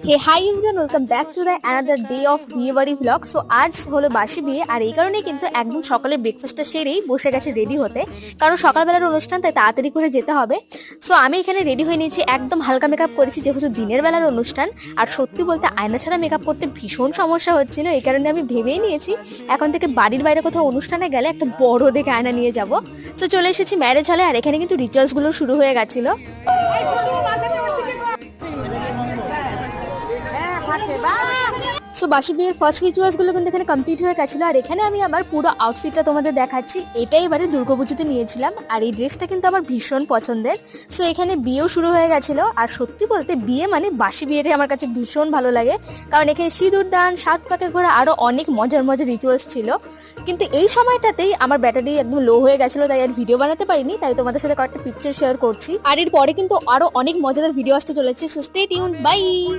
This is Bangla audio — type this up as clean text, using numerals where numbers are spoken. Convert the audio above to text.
Hey hi everyone, welcome back to the another day of biye bari vlog. So আজ হলো বাসি বিয়ে, আর এই কারণে কিন্তু একদম সকালে ব্রেকফাস্টটা সেরেই বসে গেছে রেডি হতে, কারণ সকালবেলার অনুষ্ঠান, তাই তাড়াতাড়ি করে যেতে হবে। সো আমি এখানে রেডি হয়ে নিয়েছি, একদম হালকা মেকআপ করেছি যেহেতু দিনের বেলার অনুষ্ঠান। আর সত্যি বলতে আয়না ছাড়া মেকআপ করতে ভীষণ সমস্যা হচ্ছিল, এই কারণে আমি ভেবেই নিয়েছি এখন থেকে বাড়ির বাইরে কোথাও অনুষ্ঠানে গেলে একটা বড় দেখে আয়না নিয়ে যাব। সো চলে এসেছি ম্যারেজ হলে, আর এখানে কিন্তু রিচুয়ালসগুলো শুরু হয়ে গেছিলো। সো বাসি বিয়ের ফার্স্ট রিচুয়ালস গুলো কিন্তু এখানে কমপ্লিট হয়ে গেছিলো, আর এখানে আমি আমার পুরো আউটফিটটা তোমাদের দেখাচ্ছি। এটাই এবারে দুর্গাপুজোতে নিয়েছিলাম, আর এই ড্রেসটা কিন্তু আমার ভীষণ পছন্দের। সো এখানে বিয়েও শুরু হয়ে গেছিলো, আর সত্যি বলতে বিয়ে মানে বাসি বিয়েটাই আমার কাছে ভীষণ ভালো লাগে, কারণ এখানে সিঁদুর দান, সাত পাকে ঘোরা, আরো অনেক মজার মজার রিচুয়ালস ছিল। কিন্তু এই সময়টাতেই আমার ব্যাটারি একদম লো হয়ে গেছিলো, তাই আর ভিডিও বানাতে পারিনি, তাই তোমাদের সাথে কয়েকটা পিকচার শেয়ার করছি। আর এর পরে কিন্তু আরো অনেক মজাদার ভিডিও আসতে চলেছে, সো স্টে টিউনড, বাই।